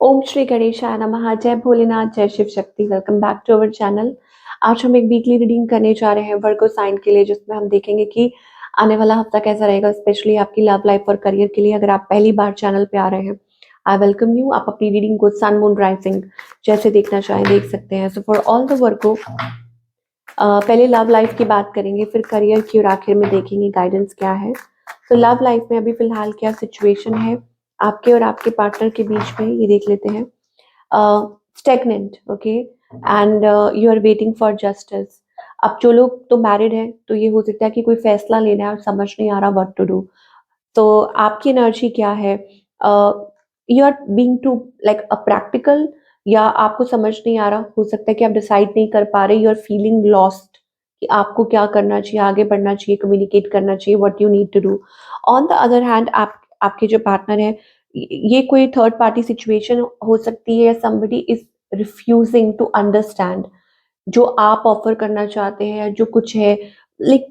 ओम श्री गणेशाय नमः। जय भोलेनाथ, जय Shiv Shakti. Welcome back to our channel. आज हम एक वीकली रीडिंग करने जा रहे हैं वर्गो साइन के लिए, जिसमें हम देखेंगे कि आने वाला हफ्ता कैसा रहेगा, स्पेशली आपकी लव लाइफ और करियर के लिए। अगर आप पहली बार चैनल पे आ रहे हैं, आई वेलकम यू। आप अपनी रीडिंग को सन मून राइजिंग जैसे देखना चाहें देख सकते हैं। सो फॉर ऑल द वर्गो, पहले लव लाइफ की बात करेंगे, फिर करियर की, और आखिर में देखेंगे गाइडेंस क्या है। तो लव लाइफ में अभी फिलहाल क्या सिचुएशन है आपके और आपके पार्टनर के बीच में, ये देख लेते हैं। Stagnant, okay, and you are waiting for justice. अब जो लोग तो मैरिड हैं, तो ये हो सकता है कि कोई फैसला लेना है और समझ नहीं आ रहा व्हाट टू डू। तो आपकी एनर्जी क्या है? You are being too like a practical, या आपको समझ नहीं आ रहा, हो सकता है कि आप डिसाइड नहीं कर पा रहे, यू आर फीलिंग लॉस्ट कि आपको क्या करना चाहिए, आगे बढ़ना चाहिए, कम्युनिकेट करना चाहिए, what you need to do. On the other hand, आप आपके जो पार्टनर है, ये कोई थर्ड पार्टी सिचुएशन हो सकती है, या somebody is refusing to understand जो आप ऑफर करना चाहते हैं, या जो कुछ है, लाइक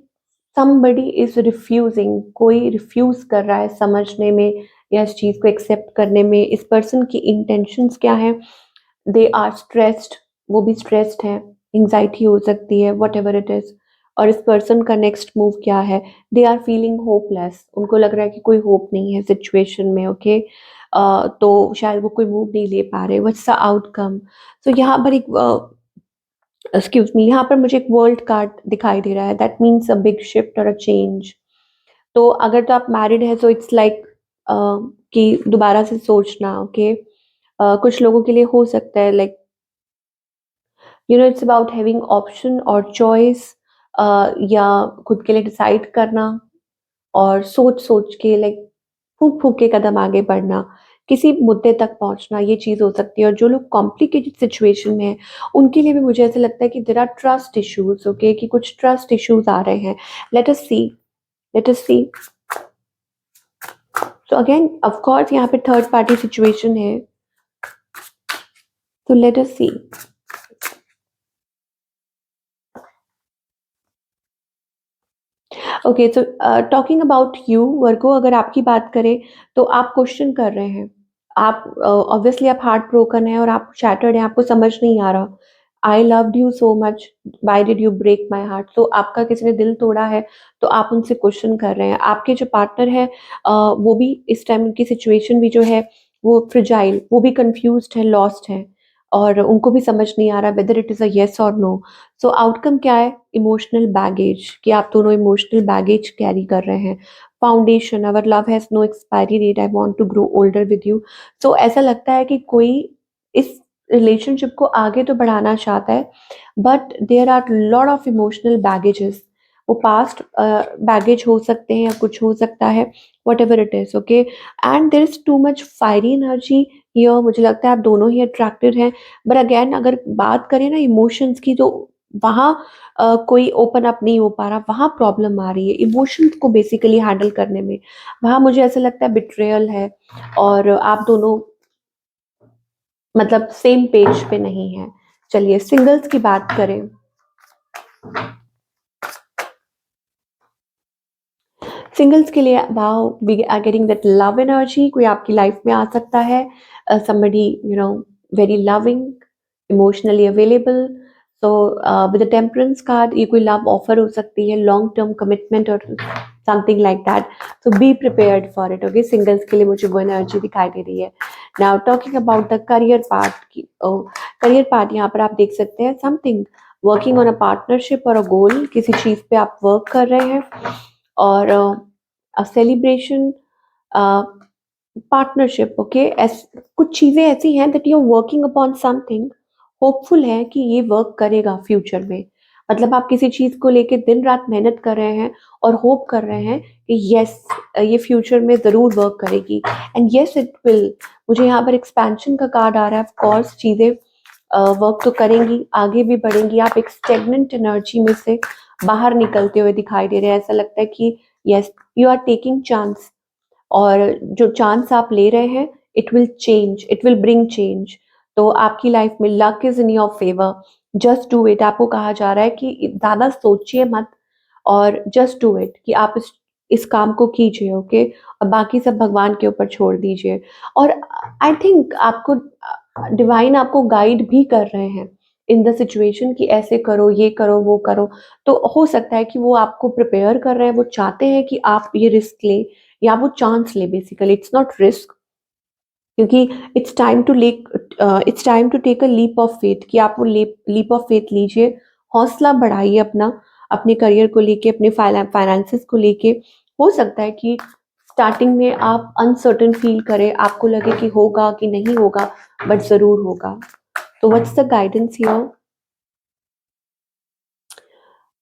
somebody इज रिफ्यूजिंग, कोई रिफ्यूज कर रहा है समझने में या इस चीज को एक्सेप्ट करने में। इस पर्सन की इंटेंशंस क्या है? दे आर स्ट्रेस्ड, वो भी स्ट्रेस्ड है, एंजाइटी हो सकती है, वट एवर इट इज। और इस पर्सन का नेक्स्ट मूव क्या है? दे आर फीलिंग होपलेस, उनको लग रहा है कि कोई होप नहीं है सिचुएशन में, ओके। तो शायद वो कोई मूव नहीं ले पा रहे, व्हाट्स द आउटकम? तो यहाँ पर एक, एक्सक्यूज मी, यहाँ पर मुझे एक वर्ल्ड कार्ड दिखाई दे रहा है, that means a big shift और अ चेंज। तो अगर तो आप मैरिड है, तो इट्स लाइक कि दोबारा से सोचना, ओके। कुछ लोगों के लिए हो सकता है like, you know, it's about having option और चॉइस, या खुद के लिए डिसाइड करना, और सोच सोच के लाइक फूक फूक के कदम आगे बढ़ना, किसी मुद्दे तक पहुंचना, ये चीज हो सकती है। और जो लोग कॉम्प्लिकेटेड सिचुएशन में हैं, उनके लिए भी मुझे ऐसा लगता है कि there are trust issues, okay, कि कुछ ट्रस्ट इश्यूज आ रहे हैं। Let us see, let us see. तो अगेन ऑफ कोर्स यहाँ पे थर्ड पार्टी सिचुएशन है, तो लेट अस सी। ओके, तो टॉकिंग अबाउट यू वर्गो, अगर आपकी बात करें, तो आप क्वेश्चन कर रहे हैं। आप ऑब्वियसली आप हार्ट ब्रोकन है और आप शैटर्ड है, आपको समझ नहीं आ रहा, I loved you so much, why did you break my heart. तो आपका किसी ने दिल तोड़ा है, तो आप उनसे क्वेश्चन कर रहे हैं। आपके जो पार्टनर है, वो भी इस टाइम, उनकी सिचुएशन भी जो है वो फ्रिजाइल, वो भी कंफ्यूज्ड है, लॉस्ट है, और उनको भी समझ नहीं आ रहा whether it is a yes और नो। सो आउटकम क्या है? इमोशनल बैगेज, कि आप दोनों इमोशनल बैगेज कैरी कर रहे हैं। Foundation, our love has no expiry date, I want to grow older with you. So ऐसा लगता है कि कोई इस रिलेशनशिप को आगे तो बढ़ाना चाहता है, but there are lot of emotional baggages. वो पास्ट बैगेज हो सकते हैं, या कुछ हो सकता है, whatever it is, okay. And there is too much fiery energy here, मुझे लगता है आप दोनों ही अट्रैक्टेड हैं। बट अगेन अगर बात करें ना इमोशंस की, तो वहाँ कोई ओपन अप नहीं हो पा रहा, वहाँ प्रॉब्लम आ रही है इमोशंस को बेसिकली हैंडल करने में। वहाँ मुझे ऐसा लगता है बिट्रेयल है, और आप दोनों मतलब सेम पेज पे नहीं है। चलिए सिंगल्स की बात करें, सिंगल्स के लिए wow, we are getting that love energy, कोई आपकी लाइफ में आ सकता है, somebody you know very loving, emotionally available। so with the temperance card, ये कोई लव ऑफर हो सकती है, लॉन्ग टर्म कमिटमेंट और something like that. so be prepared for it, okay। Singles के लिए मुझे वो एनर्जी दिखाई दे रही है। Now talking about the career part की, करियर पार्ट यहाँ पर आप देख सकते हैं, something working on a partnership और अ गोल, किसी चीज पे आप वर्क कर रहे हैं, और सेलिब्रेशन, पार्टनरशिप, ओके। कुछ चीजें ऐसी हैं that you are working upon something, hopeful है कि ये वर्क करेगा फ्यूचर में। मतलब आप किसी चीज को लेके दिन रात मेहनत कर रहे हैं, और होप कर रहे हैं कि यस, ये फ्यूचर में जरूर वर्क करेगी, एंड यस इट विल। मुझे यहाँ पर एक्सपेंशन का कार्ड आ रहा है, ऑफ कोर्स चीजें वर्क तो करेंगी, आगे भी बढ़ेंगी। आप एक स्टेगनेंट एनर्जी में से बाहर निकलते हुए दिखाई दे रहे हैं। ऐसा लगता है कि yes, you are taking chance, और जो चांस आप ले रहे हैं, it will change, it will bring change. तो आपकी लाइफ में luck is in your favour, just do it. आपको कहा जा रहा है कि ज्यादा सोचिए मत, और जस्ट डू इट, कि आप इस इस काम को कीजिए, ओके, और बाकी सब भगवान के ऊपर छोड़ दीजिए। और आई थिंक आपको डिवाइन आपको गाइड भी कर रहे हैं इन द सिचुएशन कि ऐसे करो, ये करो, वो करो। तो हो सकता है कि वो आपको प्रिपेयर कर रहे हैं, वो चाहते हैं कि आप ये रिस्क लें या वो चांस ले। बेसिकली इट्स नॉट रिस्क, क्योंकि it's time to take a leap of faith, कि आप वो लीप ऑफ फेथ लीजिए, हौसला बढ़ाइए अपना, अपने करियर को लेके, अपने फाइनेंसेस को लेके। हो सकता है कि स्टार्टिंग में आप अनसर्टेन फील करें, आपको लगे कि होगा कि नहीं होगा, बट जरूर होगा। तो व्हाट्स द गाइडेंस हियर?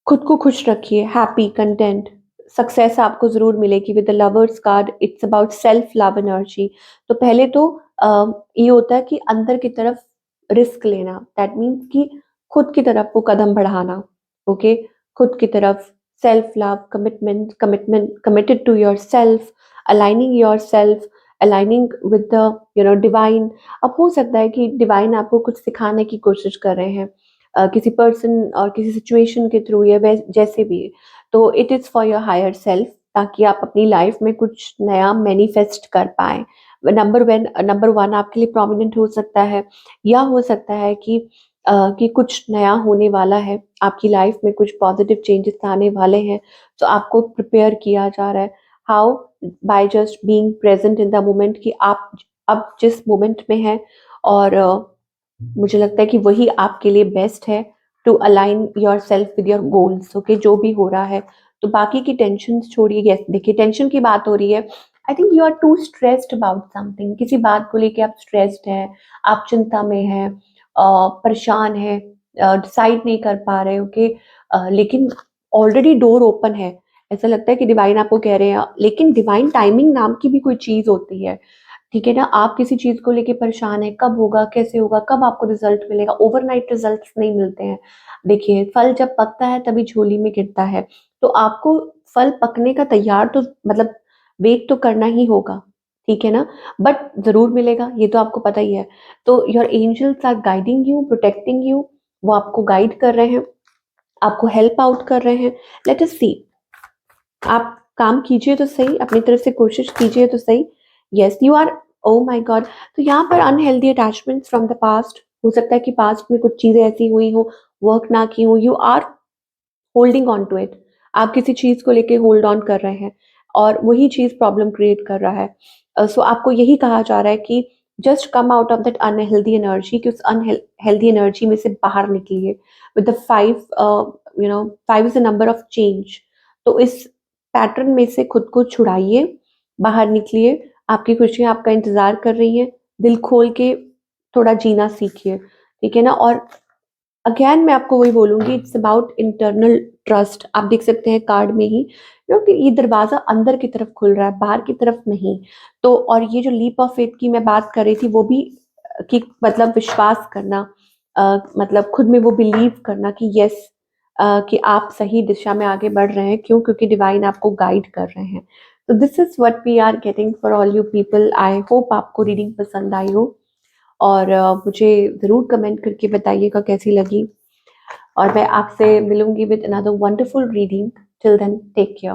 खुद को खुश रखिए, हैप्पी, कंटेंट, सक्सेस आपको ज़रूर मिलेगी with the lovers card. It's about self love energy. तो पहले तो ये होता है कि अंदर की तरफ रिस्क लेना, दैट मीन्स कि खुद की तरफ वो कदम बढ़ाना, ओके, खुद की तरफ self love, committed to yourself, aligning yourself, aligning with the divine. अब हो सकता है कि डिवाइन आपको कुछ सिखाने की कोशिश कर रहे हैं, किसी पर्सन और किसी सिचुएशन के थ्रू, या जैसे भी। तो it is for your higher self, ताकि आप अपनी लाइफ में कुछ नया मैनिफेस्ट कर पाएँ। नंबर वन आपके लिए प्रोमिनेंट हो सकता है, या हो सकता है कि कुछ नया होने वाला है आपकी लाइफ में, कुछ पॉजिटिव चेंजेस आने वाले हैं, तो आपको प्रिपेयर किया जा रहा है। How? By just being present in the moment, कि आप अब जिस मोमेंट में हैं, और मुझे लगता है कि वही आपके लिए बेस्ट है, to align yourself with your goals, okay, जो भी हो रहा है। तो बाकी की टेंशन छोड़िए। यस, देखिए, टेंशन की बात हो रही है, I think you are too stressed about something, किसी बात को लेके आप स्ट्रेस्ड हैं, आप चिंता में हैं, परेशान हैं, डिसाइड नहीं कर पा रहे, ओके। लेकिन ऑलरेडी डोर ओपन है, ऐसा लगता है कि डिवाइन आपको कह रहे हैं, लेकिन डिवाइन टाइमिंग नाम की भी कोई चीज होती है, ठीक है ना? आप किसी चीज़ को लेके परेशान हैं, कब होगा, कैसे होगा, कब आपको रिज़ल्ट मिलेगा? ओवरनाइट रिज़ल्ट्स नहीं मिलते हैं। देखिए, फल जब पकता है तभी झोली में गिरता है। तो आपको फल पकने का तैयार तो मतलब वेट तो करना ही होगा, ठीक है ना? बट ज़रूर मिलेगा, ये तो आपको पता ही है। तो your angels are guiding you, protecting you, वो आपको गाइड कर रहे हैं, आपको हेल्प आउट कर रहे हैं। लेट अस सी, आप काम कीजिए तो सही, अपनी तरफ से कोशिश कीजिए तो सही। Yes, you are, oh my God! तो यहाँ पर unhealthy attachments from the past, हो सकता है कि पास्ट में कुछ चीज़ें ऐसी हुई हो, वर्क ना की हो, you are holding on to it. आप किसी चीज़ को लेके होल्ड ऑन कर रहे हैं, और वही चीज़ प्रॉब्लम क्रिएट कर रहा है। सो आपको यही कहा जा रहा है कि just come out of that unhealthy energy, कि उस हेल्दी एनर्जी में से बाहर निकलिए with the 5, 5 is the number of change. तो इस पैटर्न में से खुद को छुड़ाइए, बाहर निकलिए, आपकी खुशियाँ आपका इंतज़ार कर रही हैं, दिल खोल के थोड़ा जीना सीखिए, ठीक है ना? और अगेन मैं आपको वही बोलूँगी, इट्स अबाउट इंटरनल ट्रस्ट। आप देख सकते हैं कार्ड में ही, कि ये दरवाज़ा अंदर की तरफ खुल रहा है, बाहर की तरफ नहीं। तो और ये जो लीप ऑफ फेथ की मैं बात कर रही थी, वो भी कि मतलब विश्वास करना, मतलब खुद में वो बिलीव करना कि यस, कि आप सही दिशा में आगे बढ़ रहे हैं। क्यों? क्योंकि डिवाइन आपको गाइड कर रहे हैं। तो this is what we are getting for all you people. I hope आपको रीडिंग पसंद आई हो, और मुझे ज़रूर कमेंट करके बताइएगा कैसी लगी, और मैं आपसे मिलूंगी with another wonderful reading. Till then, take care.